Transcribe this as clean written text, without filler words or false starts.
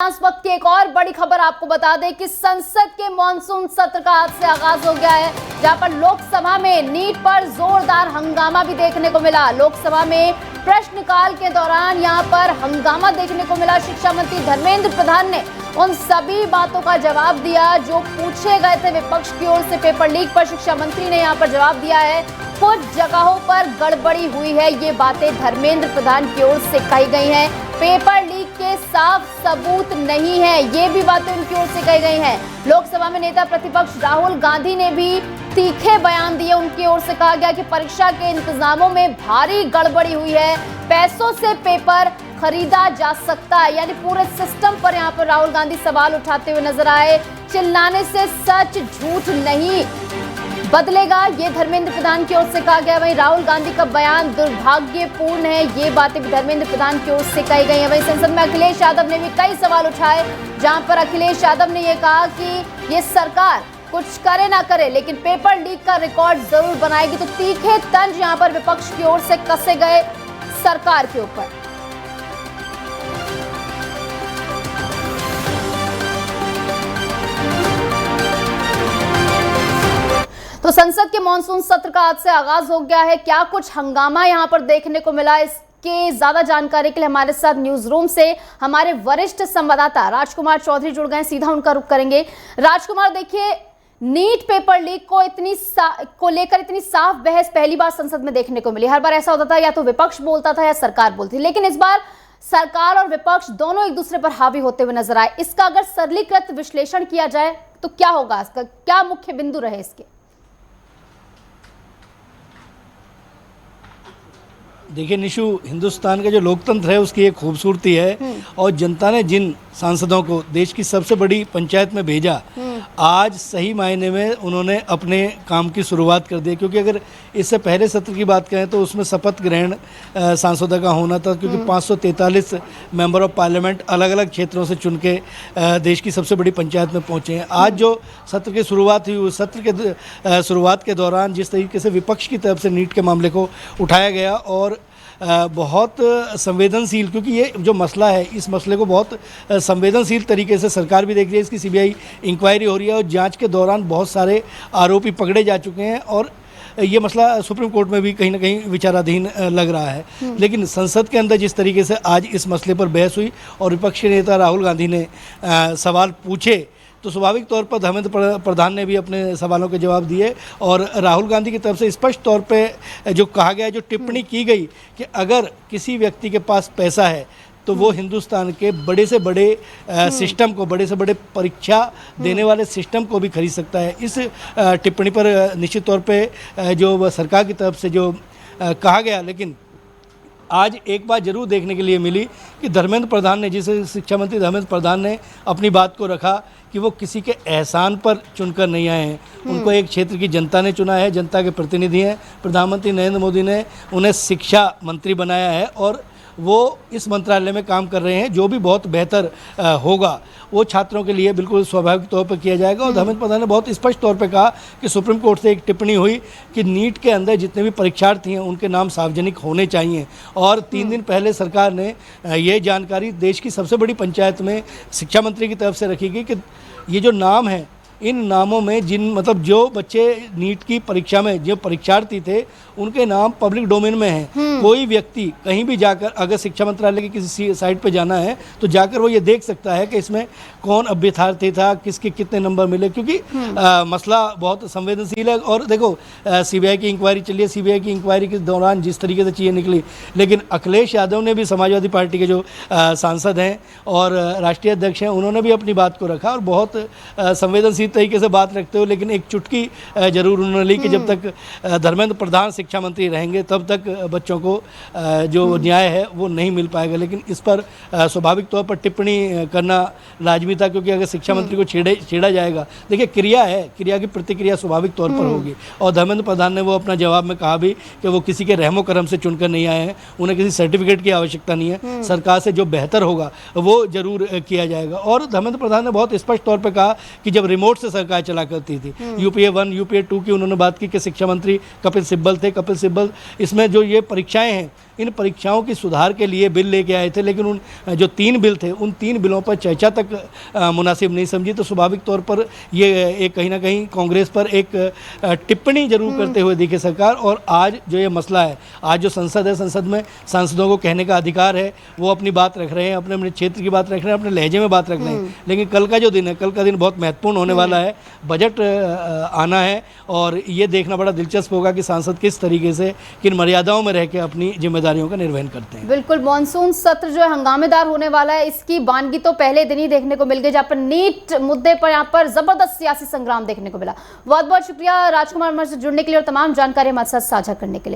इस वक्त की एक और बड़ी खबर आपको बता दें कि संसद के मॉनसून सत्र का आज से आगाज हो गया है, जहां पर लोकसभा में नीट पर जोरदार हंगामा भी देखने को मिला। लोकसभा में प्रश्नकाल के दौरान यहां पर हंगामा देखने को मिला। शिक्षा मंत्री धर्मेंद्र प्रधान ने उन सभी बातों का जवाब दिया जो पूछे गए थे विपक्ष की ओर से। पेपर लीक पर शिक्षा मंत्री ने यहां पर जवाब दिया है। कुछ जगहों पर गड़बड़ी हुई है, ये बातें धर्मेंद्र प्रधान की ओर से कही गई हैं। पेपर लीक के साफ सबूत नहीं है, ये भी बातें उनकी ओर से कही गई हैं। लोकसभा में नेता प्रतिपक्ष राहुल गांधी ने भी तीखे बयान दिए। उनकी ओर से कहा गया कि परीक्षा के इंतजामों में भारी गड़बड़ी हुई है, पैसों से पेपर खरीदा जा सकता है। यानी पूरे सिस्टम पर यहाँ पर राहुल गांधी सवाल उठाते हुए नजर आए। चिल्लाने से सच झूठ नहीं बदलेगा, ये धर्मेंद्र प्रधान की ओर से कहा गया। वहीं राहुल गांधी का बयान दुर्भाग्यपूर्ण है, ये बातें भी धर्मेंद्र प्रधान की ओर से कही गई हैं। वहीं संसद में अखिलेश यादव ने भी कई सवाल उठाए, जहां पर अखिलेश यादव ने यह कहा कि ये सरकार कुछ करे ना करे लेकिन पेपर लीक का रिकॉर्ड जरूर बनाएगी। तो तीखे तंज यहां पर विपक्ष की ओर से कसे गए सरकार के ऊपर। तो संसद के मॉनसून सत्र का आज से आगाज हो गया है। क्या कुछ हंगामा यहां पर देखने को मिला, इसके ज्यादा जानकारी के लिए हमारे साथ न्यूज रूम से हमारे वरिष्ठ संवाददाता राजकुमार चौधरी जुड़ गए। सीधा उनका रुख करेंगे। राजकुमार, देखिए, नीट पेपर लीक को लेकर इतनी साफ बहस पहली बार संसद में देखने को मिली। हर बार ऐसा होता था या तो विपक्ष बोलता था या सरकार बोलती थी, लेकिन इस बार सरकार और विपक्ष दोनों एक दूसरे पर हावी होते हुए नजर आए। इसका अगर सरलीकृत विश्लेषण किया जाए तो क्या होगा, इसका क्या मुख्य बिंदु रहे इसके? देखिए निशु, हिंदुस्तान का जो लोकतंत्र है उसकी एक खूबसूरती है और जनता ने जिन सांसदों को देश की सबसे बड़ी पंचायत में भेजा, आज सही मायने में उन्होंने अपने काम की शुरुआत कर दी। क्योंकि अगर इससे पहले सत्र की बात करें तो उसमें शपथ ग्रहण सांसदों का होना था, क्योंकि 543 मेंबर ऑफ पार्लियामेंट अलग अलग क्षेत्रों से चुन के देश की सबसे बड़ी पंचायत में पहुंचे हैं। आज जो सत्र की शुरुआत हुई, उस सत्र के शुरुआत के दौरान जिस तरीके से विपक्ष की तरफ से नीट के मामले को उठाया गया और बहुत संवेदनशील, क्योंकि ये जो मसला है इस मसले को बहुत संवेदनशील तरीके से सरकार भी देख रही है। इसकी सीबीआई इंक्वायरी हो रही है और जांच के दौरान बहुत सारे आरोपी पकड़े जा चुके हैं और ये मसला सुप्रीम कोर्ट में भी कहीं ना कहीं विचाराधीन लग रहा है। लेकिन संसद के अंदर जिस तरीके से आज इस मसले पर बहस हुई और विपक्ष के नेता राहुल गांधी ने सवाल पूछे, तो स्वाभाविक तौर पर धर्मेंद्र प्रधान ने भी अपने सवालों के जवाब दिए और राहुल गांधी की तरफ से स्पष्ट तौर पे जो कहा गया, जो टिप्पणी की गई कि अगर किसी व्यक्ति के पास पैसा है तो वो हिंदुस्तान के बड़े से बड़े सिस्टम को, बड़े से बड़े परीक्षा देने वाले सिस्टम को भी खरीद सकता है। इस टिप्पणी पर निश्चित तौर पे जो सरकार की तरफ से जो कहा गया, लेकिन आज एक बात जरूर देखने के लिए मिली कि धर्मेंद्र प्रधान ने, जिसे शिक्षा मंत्री धर्मेंद्र प्रधान ने अपनी बात को रखा कि वो किसी के एहसान पर चुनकर नहीं आए हैं, उनको एक क्षेत्र की जनता ने चुना है, जनता के प्रतिनिधि हैं। प्रधानमंत्री नरेंद्र मोदी ने उन्हें शिक्षा मंत्री बनाया है और वो इस मंत्रालय में काम कर रहे हैं। जो भी बहुत बेहतर होगा वो छात्रों के लिए बिल्कुल स्वाभाविक तौर पर किया जाएगा। और धर्मेंद्र प्रधान ने बहुत स्पष्ट तौर पे कहा कि सुप्रीम कोर्ट से एक टिप्पणी हुई कि नीट के अंदर जितने भी परीक्षार्थी हैं उनके नाम सार्वजनिक होने चाहिए। और 3 दिन पहले सरकार ने ये जानकारी देश की सबसे बड़ी पंचायत में शिक्षा मंत्री की तरफ से रखी गई कि ये जो नाम है, इन नामों में जो बच्चे नीट की परीक्षा में जो परीक्षार्थी थे उनके नाम पब्लिक डोमेन में हैं। कोई व्यक्ति कहीं भी जाकर, अगर शिक्षा मंत्रालय की किसी साइट पे जाना है तो जाकर वो ये देख सकता है कि इसमें कौन अभ्यर्थी था, किसके कितने नंबर मिले, क्योंकि मसला बहुत संवेदनशील है। और देखो, सीबीआई की इंक्वायरी चली है, सीबीआई की इंक्वायरी के दौरान जिस तरीके से चीज़ें निकली, लेकिन अखिलेश यादव ने भी, समाजवादी पार्टी के जो सांसद हैं और राष्ट्रीय अध्यक्ष हैं, उन्होंने भी अपनी बात को रखा और बहुत संवेदनशील तरीके से बात रखते हुए, लेकिन एक चुटकी जरूर उन्होंने ली कि जब तक धर्मेंद्र प्रधान शिक्षा मंत्री रहेंगे तब तक बच्चों को जो न्याय है वो नहीं मिल पाएगा। लेकिन इस पर स्वाभाविक तौर पर टिप्पणी करना लाजमी था, क्योंकि अगर शिक्षा मंत्री को छेड़ा जाएगा, देखिए क्रिया है, क्रिया की प्रतिक्रिया स्वाभाविक तौर पर होगी। और धर्मेंद्र प्रधान ने वो अपना जवाब में कहा भी कि वो किसी के रहमो करम से चुनकर नहीं आए हैं, उन्हें किसी सर्टिफिकेट की आवश्यकता नहीं है, सरकार से जो बेहतर होगा वो जरूर किया जाएगा। और धर्मेंद्र प्रधान ने बहुत स्पष्ट तौर पर कहा कि जब रिमोट वोट से सरकार चला करती थी। यूपीए 1 यूपीए 2 की उन्होंने बात की कि शिक्षा मंत्री कपिल सिब्बल थे। कपिल सिब्बल इसमें जो ये परीक्षाएं हैं, इन परीक्षाओं की सुधार के लिए बिल लेके आए थे, लेकिन उन जो 3 बिल थे, उन 3 बिलों पर चर्चा तक मुनासिब नहीं समझी। तो स्वाभाविक तौर पर ये एक कहीं ना कहीं कांग्रेस पर एक टिप्पणी जरूर करते हुए दिखे सरकार। और आज जो ये मसला है, आज जो संसद है, संसद में सांसदों को कहने का अधिकार है, वो अपनी बात रख रहे हैं, अपने अपने क्षेत्र की बात रख रहे हैं, अपने लहजे में बात रख रहे हैं। लेकिन कल का जो दिन है, कल का दिन बहुत महत्वपूर्ण होने वाला है। बजट आना है और ये देखना बड़ा दिलचस्प होगा कि सांसद किस तरीके से, किन मर्यादाओं में रह के अपनी जिम्मेदारियों का निर्वहन करते हैं। बिल्कुल, मॉनसून सत्र जो है हंगामेदार होने वाला है, इसकी वानगी तो पहले दिन ही देखने को मिल गई, जहाँ पर नीट मुद्दे पर यहाँ पर जबरदस्त सियासी संग्राम देखने को मिला। बहुत बहुत शुक्रिया राजकुमार हमारे से जुड़ने के लिए और तमाम जानकारी हमारे साथ साझा करने के लिए।